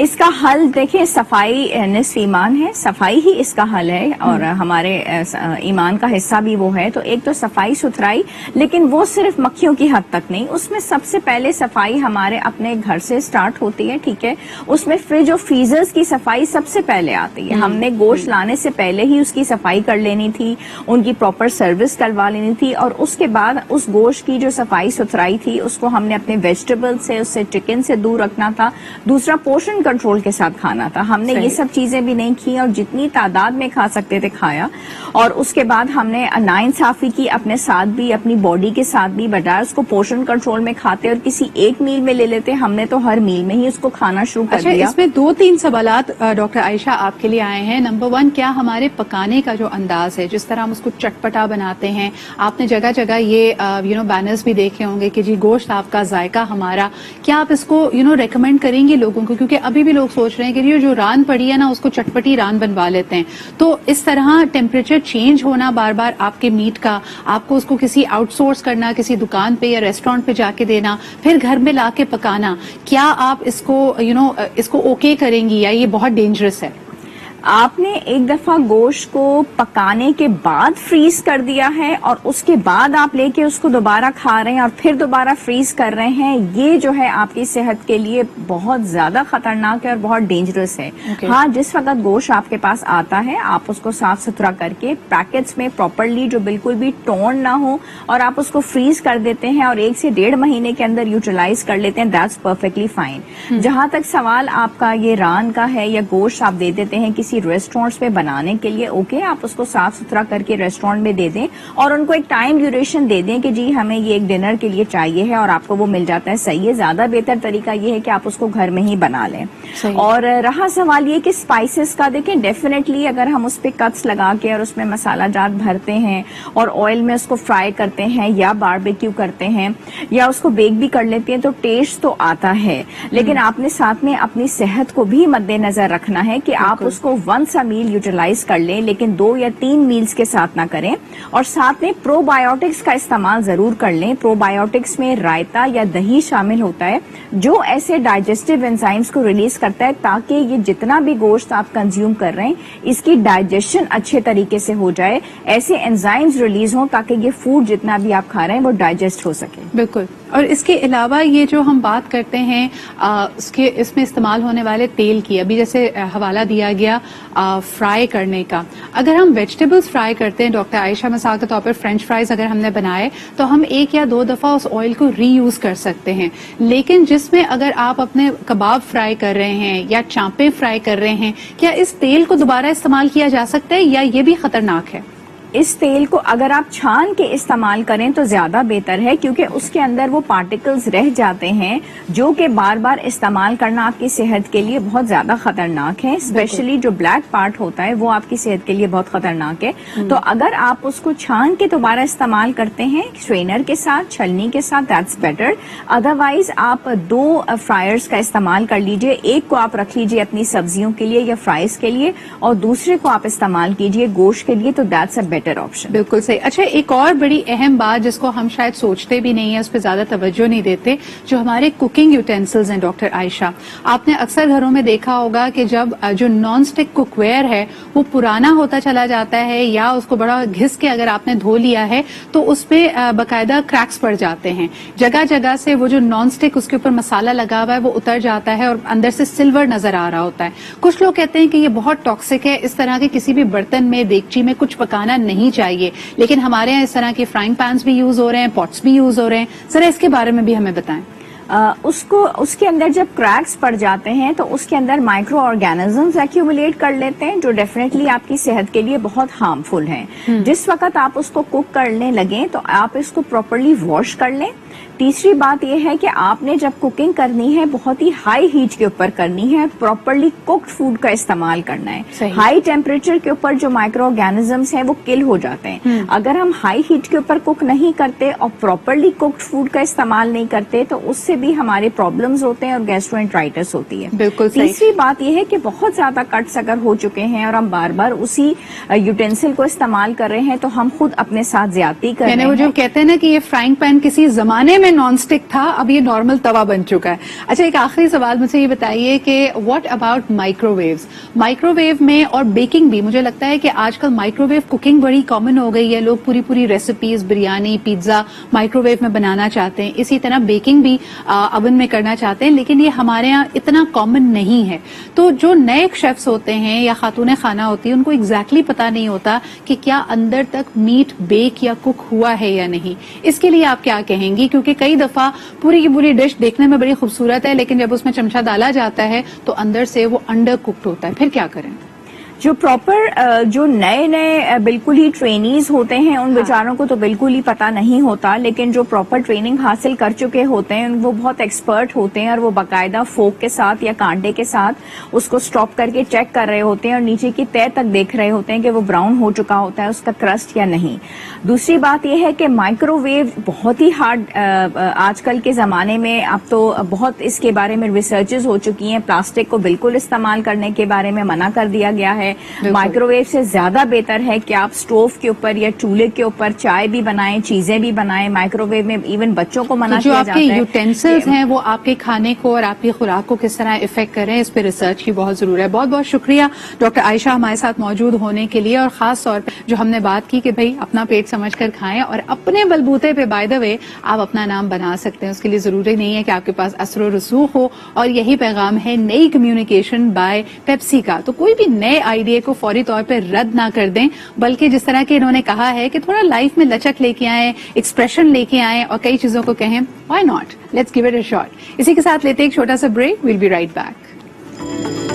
اس کا حل دیکھیں صفائی نصف ایمان ہے, صفائی ہی اس کا حل ہے اور ہمارے ایمان کا حصہ بھی وہ ہے. تو ایک تو صفائی ستھرائی, لیکن وہ صرف مکھیوں کی حد تک نہیں, اس میں سب سے پہلے صفائی ہمارے اپنے گھر سے سٹارٹ ہوتی ہے, ٹھیک ہے. اس میں فریج اور فریزرز کی صفائی سب سے پہلے آتی ہے. ہم نے گوشت لانے سے پہلے ہی اس کی صفائی کر لینی تھی, ان کی پراپر سروس کروا لینی تھی, اور اس کے بعد اس گوشت کی جو صفائی ستھرائی تھی اس کو ہم نے اپنے ویجیٹیبل سے, اس سے چکن سے دور رکھنا تھا. دوسرا پورشن کنٹرول کے ساتھ کھانا تھا. ہم نے یہ سب چیزیں بھی نہیں کی اور جتنی تعداد میں کھا سکتے تھے کھایا. اور اس کے بعد ہم نے ناانصافی کی اپنے ساتھ بھی, اپنی باڈی کے ساتھ بھی. بجائے اس کو پورشن کنٹرول میں کھاتے اور کسی ایک میل میں لے لیتے, ہم نے تو ہر میل میں ہی اس کو کھانا شروع کر دیا. اس میں 2-3 سوالات ڈاکٹر عائشہ آپ کے لیے آئے ہیں. نمبر 1, کیا ہمارے پکانے کا جو انداز ہے, جس طرح ہم اس کو چٹپٹا بناتے ہیں, آپ نے جگہ جگہ یہ بینرز بھی دیکھے ہوں گے کہ جی گوشت آپ کا, ذائقہ ہمارا, کیا آپ اس کو ریکمینڈ کریں گے لوگوں کو؟ کیونکہ ابھی بھی لوگ سوچ رہے ہیں کہ جو ران پڑی ہے نا اس کو چٹپٹی ران بنوا لیتے ہیں. تو اس طرح ٹیمپریچر چینج ہونا بار بار آپ کے میٹ کا, آپ کو اس کو کسی آؤٹ سورس کرنا, کسی دکان پہ یا ریسٹورینٹ پہ جا کے دینا, پھر گھر میں لا کے پکانا, کیا آپ اس کو اس کو اوکے کریں گی یا یہ بہت ڈینجرس ہے؟ آپ نے ایک دفعہ گوشت کو پکانے کے بعد فریز کر دیا ہے اور اس کے بعد آپ لے کے اس کو دوبارہ کھا رہے ہیں اور پھر دوبارہ فریز کر رہے ہیں, یہ جو ہے آپ کی صحت کے لیے بہت زیادہ خطرناک ہے اور بہت ڈینجرس ہے. ہاں, جس وقت گوشت آپ کے پاس آتا ہے آپ اس کو صاف ستھرا کر کے پیکٹس میں پراپرلی, جو بالکل بھی ٹون نہ ہو, اور آپ اس کو فریز کر دیتے ہیں اور 1 سے 1.5 مہینے کے اندر یوٹیلائز کر لیتے ہیں, دیٹس پرفیکٹلی فائن. جہاں تک سوال آپ کا یہ ران کا ہے یا گوشت آپ دے دیتے ہیں کسی ریسٹورینٹس میں بنانے کے لیے, اوکے, آپ اس کو صاف ستھرا کر کے ریسٹورینٹ میں دے دیں اور ان کو ایک ٹائم ڈیوریشن دے دیں کہ جی ہمیں یہ ایک ڈنر کے لیے چاہیے ہے, اور آپ کو وہ مل جاتا ہے. صحیح ہے. زیادہ بہتر طریقہ یہ ہے کہ آپ اس کو گھر میں ہی بنا لیں. اور رہا سوال یہ کہ اسپائسز کا, دیکھیں ڈیفینیٹلی اگر ہم اس پہ کٹس لگا کے اور اس میں مسالہ جات بھرتے ہیں اور آئل میں اس کو فرائی کرتے ہیں یا باربیکیو کرتے ہیں یا اس کو بیک بھی کر لیتے ہیں تو ٹیسٹ تو آتا ہے, لیکن آپ نے ساتھ میں اپنی صحت کو بھی مد نظر رکھنا ہے کہ آپ اس کو ونس اے میل یوٹیلائز کر لیں, لیکن 2 یا 3 میلز کے ساتھ نہ کریں. اور ساتھ میں پرو بایوٹکس کا استعمال ضرور کر لیں. پرو بایوٹکس میں رائتا یا دہی شامل ہوتا ہے جو ایسے ڈائجسٹیو انزائمز کو ریلیز کرتا ہے تاکہ یہ جتنا بھی گوشت آپ کنزیوم کر رہے ہیں اس کی ڈائجیشن اچھے طریقے سے ہو جائے, ایسے انزائمز ریلیز ہوں تاکہ یہ فوڈ جتنا بھی آپ کھا رہے ہیں وہ ڈائجسٹ ہو سکے. بالکل. اور اس کے علاوہ یہ جو ہم بات کرتے ہیں اس میں استعمال ہونے والے تیل کی, ابھی جیسے حوالہ دیا گیا فرائی کرنے کا, اگر ہم ویجیٹیبلز فرائی کرتے ہیں ڈاکٹر عائشہ, مثال کے طور پر فرینچ فرائز اگر ہم نے بنائے تو ہم 1 یا 2 دفعہ اس آئل کو ری یوز کر سکتے ہیں. لیکن جس میں اگر آپ اپنے کباب فرائی کر رہے ہیں یا چانپیں فرائی کر رہے ہیں, کیا اس تیل کو دوبارہ استعمال کیا جا سکتا ہے یا یہ بھی خطرناک ہے؟ اس تیل کو اگر آپ چھان کے استعمال کریں تو زیادہ بہتر ہے, کیونکہ اس کے اندر وہ پارٹیکلز رہ جاتے ہیں جو کہ بار بار استعمال کرنا آپ کی صحت کے لیے بہت زیادہ خطرناک ہے. اسپیشلی جو بلیک پارٹ ہوتا ہے وہ آپ کی صحت کے لیے بہت خطرناک ہے. تو اگر آپ اس کو چھان کے دوبارہ استعمال کرتے ہیں اسٹرینر کے ساتھ, چھلنی کے ساتھ, دیٹس بیٹر. ادروائز آپ 2 فرائرز کا استعمال کر لیجئے. ایک کو آپ رکھ لیجئے اپنی سبزیوں کے لیے یا فرائز کے لیے اور دوسرے کو آپ استعمال کیجئے گوشت کے لیے, تو دیٹس اے بیٹر آپشن. بالکل صحیح. اچھا, ایک اور بڑی اہم بات جس کو ہم شاید سوچتے بھی نہیں ہیں, اس پہ زیادہ توجہ نہیں دیتے, جو ہمارے کوکنگ یوٹینسلز ہیں ڈاکٹر عائشہ. آپ نے اکثر گھروں میں دیکھا ہوگا کہ جب جو نان اسٹک کوک ویئر ہے وہ پرانا ہوتا چلا جاتا ہے یا اس کو بڑا گھس کے اگر آپ نے دھو لیا ہے تو اس پہ باقاعدہ کریکس پڑ جاتے ہیں. جگہ جگہ سے وہ جو نان اسٹک اس کے اوپر مسالہ لگا ہوا ہے وہ اتر جاتا ہے اور اندر سے سلور نظر آ رہا ہوتا ہے. کچھ لوگ کہتے ہیں کہ یہ بہت ٹاکسک ہے, اس طرح کے کسی بھی برتن میں, دیگچی میں کچھ پکانا نہیں چاہیے, لیکن ہمارے یہاں اس طرح کے فرائنگ پینس بھی یوز ہو رہے ہیں, پاٹس بھی یوز ہو رہے ہیں. ذرا اس کے بارے میں بھی ہمیں بتائیں. اس کے اندر جب کریکس پڑ جاتے ہیں تو اس کے اندر مائکرو آرگینزمز ایکیومولیٹ کر لیتے ہیں جو ڈیفینیٹلی آپ کی صحت کے لیے بہت ہارمفل ہیں. جس وقت آپ اس کو کوک کرنے لگیں تو آپ اس کو پراپرلی واش کر لیں. تیسری بات یہ ہے کہ آپ نے جب کوکنگ کرنی ہے بہت ہی ہائی ہیٹ کے اوپر کرنی ہے, پراپرلی کوکڈ فوڈ کا استعمال کرنا ہے. ہائی ٹیمپریچر کے اوپر جو مائکرو آرگینزمز ہیں وہ کل ہو جاتے ہیں. اگر ہم ہائی ہیٹ کے اوپر کوک نہیں کرتے اور پراپرلی کوکڈ فوڈ کا استعمال نہیں کرتے تو اس سے بھی ہمارے پرابلمز ہوتے ہیں اور گیسٹرونٹرائٹس ہوتی ہے. بالکل. تیسری بات یہ ہے کہ بہت زیادہ کٹس اگر ہو چکے ہیں اور ہم بار بار اسی یوٹینسل کو استعمال کر رہے ہیں تو ہم خود اپنے ساتھ زیادتی کر رہے ہیں. وہ جو کہتے ہیں نا کہ یہ فرائنگ پین کسی زمانے زمانے میں نان اسٹک تھا, اب یہ نارمل توا بن چکا ہے. اچھا, ایک آخری سوال مجھے یہ بتائیے کہ what about microwaves? Microwave میں اور بیکنگ بھی, مجھے لگتا ہے کہ آج کل مائکرو ویو کوکنگ بڑی کامن ہو گئی ہے, لوگ پوری recipes, biryani, pizza microwave میں بنانا چاہتے ہیں, اسی طرح بیکنگ بھی اوون میں کرنا چاہتے ہیں, لیکن یہ ہمارے یہاں اتنا کامن نہیں ہے. تو جو نئے شیفس ہوتے ہیں یا خاتون خانہ ہوتی ہیں, ان کو ایگزیکٹلی پتا نہیں ہوتا کہ کیا اندر تک میٹ بیک یا کک ہوا ہے یا نہیں. اس کے لیے آپ کیا کہیں گی؟ کیونکہ کئی دفعہ پوری کی پوری ڈش دیکھنے میں بڑی خوبصورت ہے, لیکن جب اس میں چمچہ ڈالا جاتا ہے تو اندر سے وہ انڈر ککڈ ہوتا ہے, پھر کیا کریں؟ جو پراپر جو نئے بالکل ہی ٹرینیز ہوتے ہیں ان بیچاروں کو تو بالکل ہی پتا نہیں ہوتا, لیکن جو پراپر ٹریننگ حاصل کر چکے ہوتے ہیں وہ بہت ایکسپرٹ ہوتے ہیں, اور وہ باقاعدہ فوک کے ساتھ یا کانٹے کے ساتھ اس کو سٹاپ کر کے چیک کر رہے ہوتے ہیں اور نیچے کی تہہ تک دیکھ رہے ہوتے ہیں کہ وہ براؤن ہو چکا ہوتا ہے اس کا کرسٹ یا نہیں. دوسری بات یہ ہے کہ مائکرو ویو بہت ہی ہارڈ آج کل کے زمانے میں, اب تو بہت اس کے بارے میں ریسرچز ہو چکی ہیں, پلاسٹک کو بالکل استعمال کرنے کے بارے میں منع کر دیا گیا ہے. مائکرو ویو سے زیادہ بہتر ہے کہ آپ سٹوو کے اوپر یا چولہے کے اوپر چائے بھی بنائیں, چیزیں بھی بنائیں. مائکرو ویو میں ایون بچوں کو منع کیا جاتا ہے. جو آپ کے یوٹینسلز ہیں وہ آپ کے کھانے کو اور آپ کی خوراک کو کس طرح افیکٹ کر رہے ہیں, اس پہ ریسرچ کی بہت ضرورت ہے. بہت بہت شکریہ ڈاکٹر عائشہ ہمارے ساتھ موجود ہونے کے لیے, اور خاص طور پہ جو ہم نے بات کی کہ بھائی اپنا پیٹ سمجھ کر کھائیں اور اپنے بلبوتے پہ بائی دا وے آپ اپنا نام بنا سکتے ہیں. اس کے لیے ضروری نہیں ہے کہ آپ کے پاس اثر و رسوخ ہو, اور یہی پیغام ہے نئی کمیونیکیشن بائی پیپسی کا. تو کوئی بھی نئے آئیڈیا کو فوری طور پہ رد نہ کر دیں, بلکہ جس طرح کہ انہوں نے کہا ہے کہ تھوڑا لائف میں لچک لے کے آئیں, ایکسپریشن لے کے آئیں, اور کئی چیزوں کو کہیں why not, let's give it a shot. اسی کے ساتھ لیتے ایک چھوٹا سا break, we'll be right back.